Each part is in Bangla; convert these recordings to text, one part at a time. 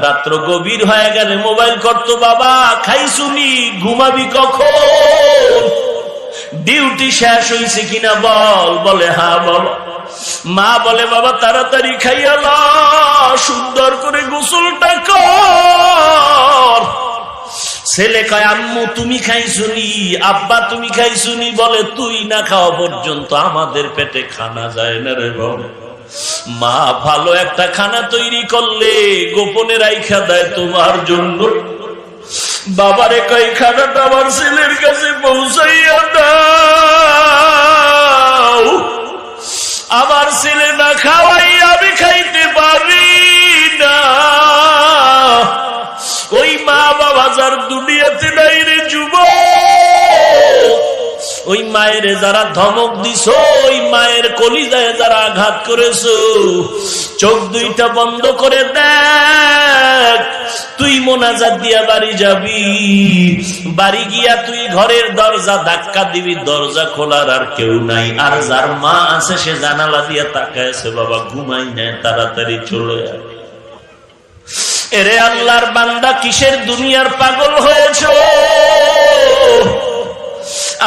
রাত্র গভীর হয়ে গেলে মোবাইল করতো, বাবা খাইছুনি, ঘুমাবি কখন, ডিউটি শেষ হয়েছে কিনা বল। বলে হ্যাঁ বল। মা বলে বাবা তাড়াতাড়ি খাইয়া ল, সুন্দর করে গোসলটা কর। ছেলে কয় আম্মু তুমি খাইছুনি, আব্বা তুমি খাইছুনি। বলে তুই না খাওয়া পর্যন্ত আমাদের পেটে খানা যায় না রে বাবা। মা ভালো একটা খানা তৈরি করলে গোপনে রাইখা দেয় তোমার জন্য। বাবারে কয় খানাটা আমার ছেলের কাছে পৌঁছাইয়া দাও, আমার ছেলে না খাওয়াই আমি খাইতে পারি না। ওই মা বাবা যার দুনিয়াতে নাই রে যুবক, ওই মায়ের যারা ধমক দিছ, ওই মায়ের কলিজায় যারা আঘাত করেছ, চোখ দুইটা বন্ধ করে দেখ। তুই মোনাজাত দিয়া বাড়ি যাবি, বাড়ি গিয়া তুই ঘরের দরজা ধাক্কা দিবি, দরজা খোলার আর কেউ নাই। আর যার মা আছে সে জানালা দিয়া তাকাইছে, বাবা ঘুমাই নেয়, তাড়াতাড়ি চলে আয়। এরে আল্লাহর বান্দা, কিসের দুনিয়ার পাগল হয়েছ?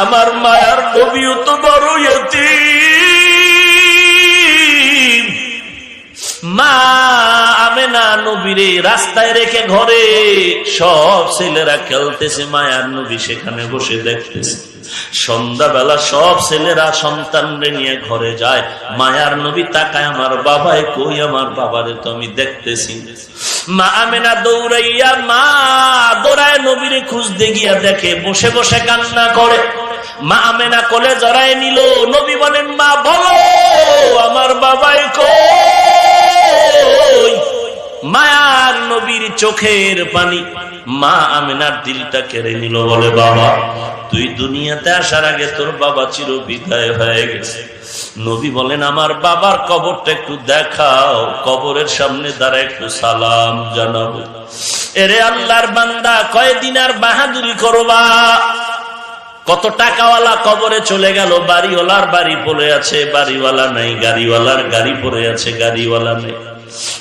আমার মায়ার নবীও তো বড় ইতিম। মা আমেনা নবীরে রাস্তায় রেখে ঘরে সব ছেলেরা খেলতেছে, মায়ার নবী সেখানে বসে দেখতেছে। সন্ধ্যাবেলা সব ছেলেরা সন্তানরে নিয়ে ঘরে যায়, মায়ার নবী তাকায়, আমার বাবায় কই, আমার বাবারে তো আমি দেখতেছি। মা আমেনা দৌড়ায় নবীরে খুঁজতে গিয়া দেখে বসে বসে কান্না করে। মা আমেনা কোলে জড়ায় নিল। নবী বলেন মা বলো আমার বাবায় কই? মায়ার নবীর চোখের পানি মা আমেনার দিলটা কেড়ে নিল। বলে বাবা তুই দুনিয়াতে আসার আগে তোর বাবা চির বিদায় হয়ে গেছে। নবী বলেন আমার বাবার কবরটা একটু দেখাও, কবরের সামনে দাঁড়ায় একটু সালাম জানাবো। এরে আল্লাহর বান্দা, কয়দিন আর বাহাদুরি করবা? কত টাকাওয়ালা কবরে চলে গেল, বাড়িওয়ালার বাড়ি পড়ে আছে, বাড়িওয়ালা নাই, গাড়িওয়ালার গাড়ি পড়ে আছে, গাড়িওয়ালা নেই।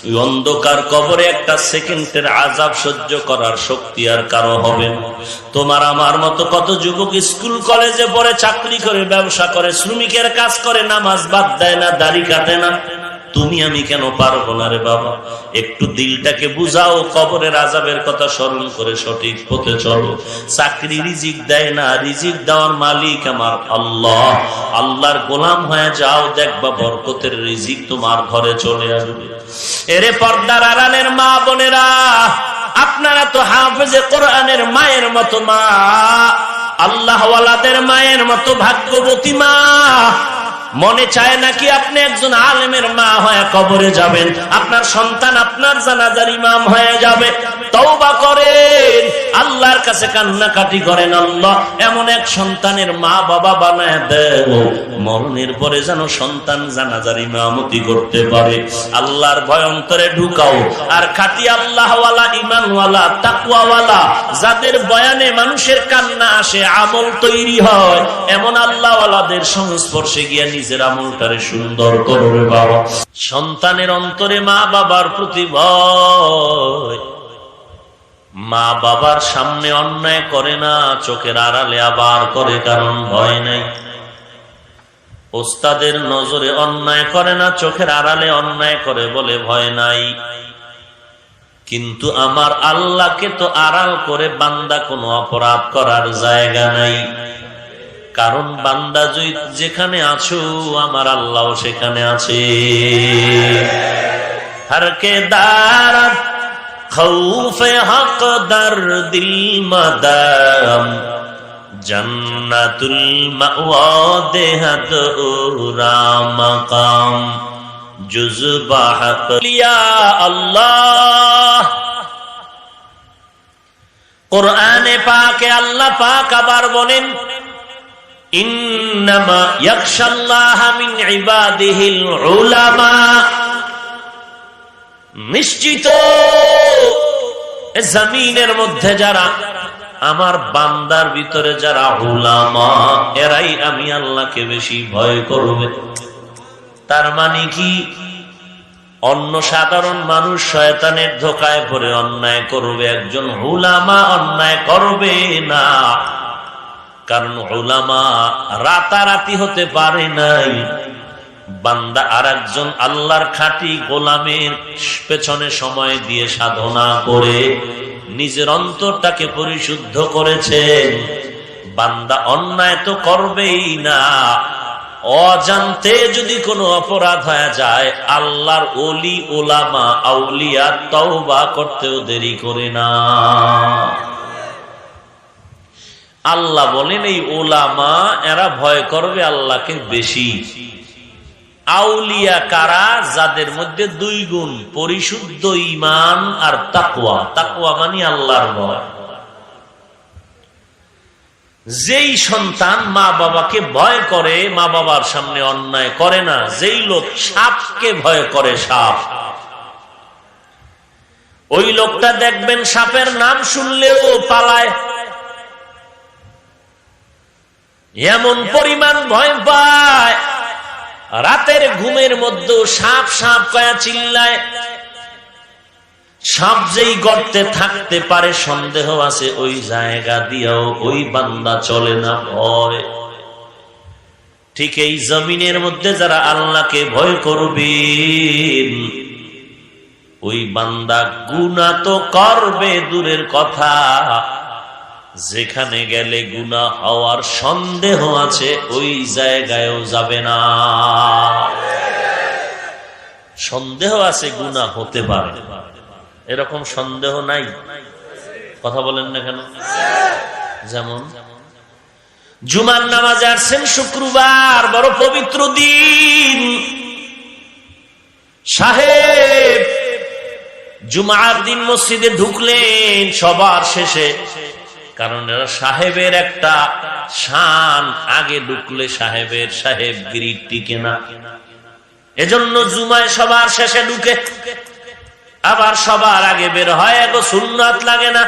ওই অন্ধকার কবরে একটা সেকেন্ডের আযাব সহ্য করার শক্তি আর কারো হবে না। তোমার আমার মতো কত যুবক স্কুল কলেজে পড়ে, চাকরি করে, ব্যবসা করে, শ্রমিকের কাজ করে, নামাজ বাদ দেয় না, দাড়ি কাটে না। তুমি আমি কেন পারবো না রে বাবা? একটু দিলটাকে বুঝাও, কবরের আযাবের কথা স্মরণ করে সঠিক পথে চলো। চাকরি রিজিক দেয় না, রিজিক দেওয়ার মালিক আমার আল্লাহ। আল্লাহর গোলাম হয়ে যাও, দেখবা বরকতের রিজিক তোমার ঘরে চলে আসবে। এরে পর্দার আড়ালের মা বোনেরা, আপনারা তো হাফেজে কোরআনের মায়ের মতো মা, আল্লাহ ওয়ালাদের মায়ের মতো ভাগ্যবতী মা। মনে চায় নাকি আপনি একজন আলেমের মা হয়ে কবরে যাবেন, আপনার সন্তান আপনার জানাজার ইমাম হয়ে যাবে? তওবা করেন, আল্লাহর কাছে কান্নাকাটি করেন, আল্লাহ এমন এক সন্তানের মা বাবা বানায় দেব, মরণের পরে যেন সন্তান জানাজার ইমামতি করতে পারে। আল্লাহর ভয় অন্তরে ঢুকাও। আর খাঁটি আল্লাহওয়ালা, ঈমানওয়ালা, তাকওয়াওয়ালা, যাদের বয়ানে মানুষের কান্না আসে, আমল তৈরি হয়, এমন আল্লাহওয়ালাদের সংস্পর্শে গিয়ে নিজের আমলটারে সুন্দর করবে বাবা। সন্তানের অন্তরে মা বাবার প্রতি ভয়। মা বাবার সামনে অন্যায় করে না, চোখের আড়ালে আবার করে, কারণ ভয় নাই। ওস্তাদের নজরে অন্যায় করে না, চোখের আড়ালে অন্যায় করে বলে ভয় নাই। কিন্তু আমার আল্লাহকে তো আড়াল করে বান্দা কোনো অপরাধ করার জায়গা নাই, কারণ বান্দা যেখানে আছো আমার আল্লাহ সেখানে আছে। হরকে দারাত খৌফে হক দর দিল মাদাম, জান্নাতুল মাওয়া দেহাত উরা মাকাম, জুজবা হক লিয়া আল্লাহ। কুরআনে পাকে আল্লাহ পাক আবার বলেন, ইন্নামা ইয়াখশাল্লাহা মিন ইবাদিহিল উলামা। নিশ্চিত জমিনের মধ্যে যারা আমার বান্দার ভিতরে যারা উলামা, এরাই আমি আল্লাহকে বেশি ভয় করবে। তার মানে কি? অন্য সাধারণ মানুষ শয়তানের ধোকায় পড়ে অন্যায় করবে, একজন উলামা অন্যায় করবে না। কারণ উলামা রাতারাতি হতে পারে নাই। বান্দা আর একজন আল্লাহর খাঁটি গোলামের পেছনে সময় দিয়ে সাধনা করে নিজের অন্তরটাকে পরিশুদ্ধ করেছেন। বান্দা অন্যায় তো করবেই না, অজান্তে যদি কোনো অপরাধ হয়ে যায় আল্লাহর ওলি ওলামা আউলিয়া তওবা করতেও দেরি করে না। আল্লাহ বলেন এই ওলামা এরা ভয় করবে আল্লাহকে বেশি। আউলিয়া কারা? যাদের মধ্যে দুই গুণ, পরিশুদ্ধ ঈমান আর তাকওয়া। তাকওয়া মানে আল্লাহর ভয়। যেই সন্তান মা বাবাকে ভয় করে, মা বাবার সামনে অন্যায় করে না, যেই লোক সাপকে ভয় করে, সাপ, ওই লোকটা দেখবেন সাপের নাম শুনলেও পালায়। এমন পরিমাণ ভয় পায়, রাতের ঘুমের মধ্যে সাপ সাপ কয়া চিল্লায়। সাপ যেই গর্তে থাকতে পারে সন্দেহ আছে, ওই জায়গা দিয়েও ওই বান্দা চলে না, ভয়। ঠিক এই জমিনের মধ্যে যারা আল্লাহকে ভয় করবেন ওই বান্দা গুনাহ তো করবে দূরের কথা, যেখানে গেলে গুনাহ হওয়ার সন্দেহ আছে ওই জায়গায়ও যাবে না। সন্দেহ আছে গুনাহ হতে পারে, এরকম সন্দেহ নাই? কথা বলেন না কেন? যেমন জুমার নামাজে আসছেন শুক্রবার, বড় পবিত্র দিন, সাহেব জুমার দিন মসজিদে ঢুকলেন সবার শেষে, কারণ এরা সাহেবের একটা শান, আগে ঢুকলে সাহেব গিরিট টিকে না, এজন্য জুমায় সবার শেষে ঢুকে, আবার সবার আগে বের হয়, এগো সুন্নাত লাগে না।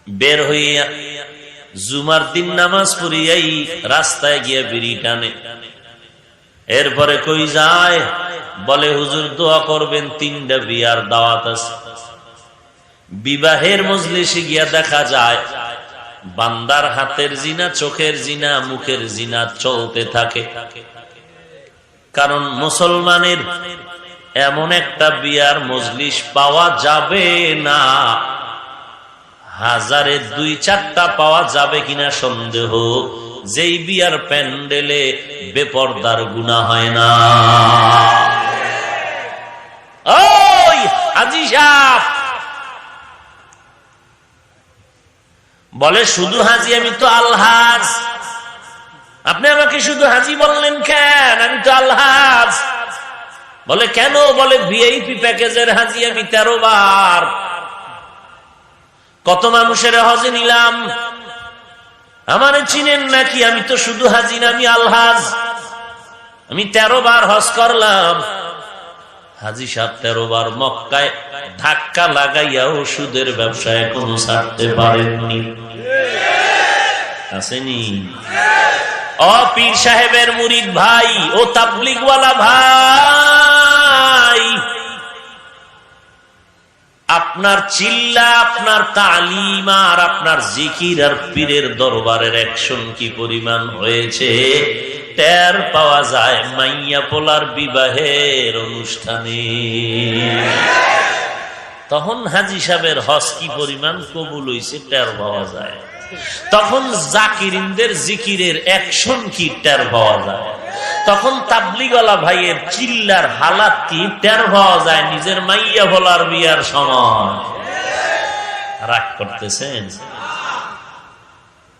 বের হইয়া জুমার দিন নামাজ পড়িয়াই রাস্তায় গিয়ে বিড়ি টানে। এরপরে কই যায়? বলে হুজুর দোয়া করবেন, 3টা বিয়ার দাওয়াত আছে। বিবাহের মজলিসে গিয়া দেখা যায় বান্দার হাতের জিনা, চোখের জিনা, মুখের জিনা চলতে থাকে। কারণ মুসলমানের এমন একটা বিয়ার মজলিস পাওয়া যাবে না, হাজারে 2-4টা পাওয়া যাবে কিনা সন্দেহ, যেই বিয়ার প্যান্ডেলে বেপরদার গুনাহ হয় না। ওই হাজী সাহেব বলে শুধু হাজী, আমি তো আলহাজ। আপনি আমাকে শুধু হাজী বললেন কেন? আমি তো আলহাজ। বলে কেন? বলে ভিআইপি প্যাকেজের হাজী আমি 13 বার। কত মানুষের হজে নিলাম, আমারে চিনেন নাকি? আমি তো শুধু হাজী না, আমি আলহাজ। আমি 13 বার হজ করলাম। হাজী সাহেব 13 বার মক্কায় ধাক্কা লাগাইয়াও সুদের ব্যবসায় কোনো ছাড়তে পারেননি। আসেনি? ও পীর সাহেবের মুরিদ ভাই, ও তাবলীগওয়ালা ভাই, আপনার চিল্লা, আপনার তালিম আর আপনার জিকির আর পীরের দরবারের অ্যাকশন কি পরিমাণ হয়েছে টের পাওয়া যায় মাইয়া পোলার বিবাহের অনুষ্ঠানে। তখন হাজী সাহেবের হজ কি পরিমাণ কবুল হয়েছে টের পাওয়া যায়। তখন জাকিরিনদের জিকিরের অ্যাকশন কি টের পাওয়া যায়। তখন তাবলীগওয়ালা ভাইয়ের চিল্লার হালাত কি টের পাওয়া যায় নিজের মাইয়া ভোলার বিয়ার সময়। রাগ করতেছেন?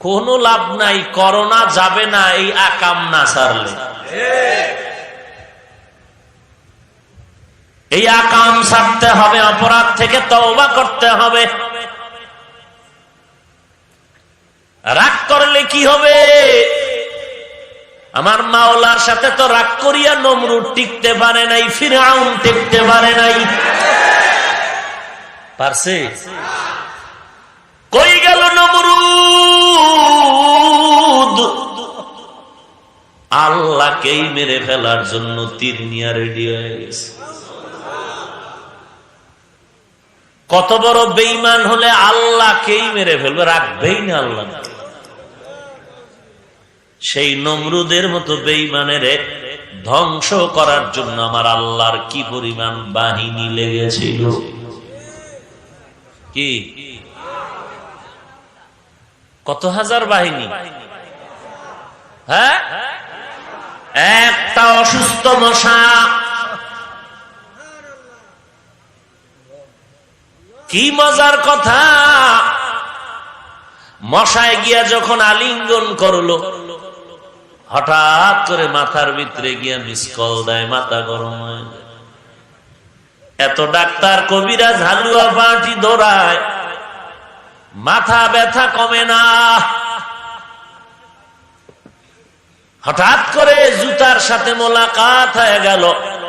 কোনো লাভ নাই, করোনা যাবে না এই আকাম না ছাড়লে। এই আকাম ছাড়তে হবে, অপরাধ থেকে তওবা করতে হবে। রাগ করলে কি হবে? আমার মাওলার সাথে তো রাগ করিয়া নমরুদ টিকতে পারে নাই, ফিরআউন টিকতে পারে নাই। পারছে? কই গেল নমরুদ? আল্লাহকেই মেরে ফেলার জন্য তীর নিয়ে রেডি হয়ে গেছে। কত বড় বেঈমান হলে আল্লাহকেই মেরে ফেলবে, রাখবেই না আল্লাহ। সেই নমরুদের মতো বেঈমানের ধ্বংস করার জন্য আমার আল্লাহর কি পরিমাণ বাহিনী লেগেছিল। কি কত হাজার বাহিনী। হ্যাঁ, একটা অসুস্থ মশা, কি মজার কথা, মশায় গিয়া যখন আলিঙ্গন করলো, হঠাৎ করে মাথার ভিতরে গিয়া মিসকল দেয়, মাথা গরম হয়। এত ডাক্তার কবিরাজ হালুয়া পার্টি দৌড়ায়, মাথা ব্যথা কমে না। হঠাৎ করে জুতার সাথে মোলাকাত হয়ে গেল,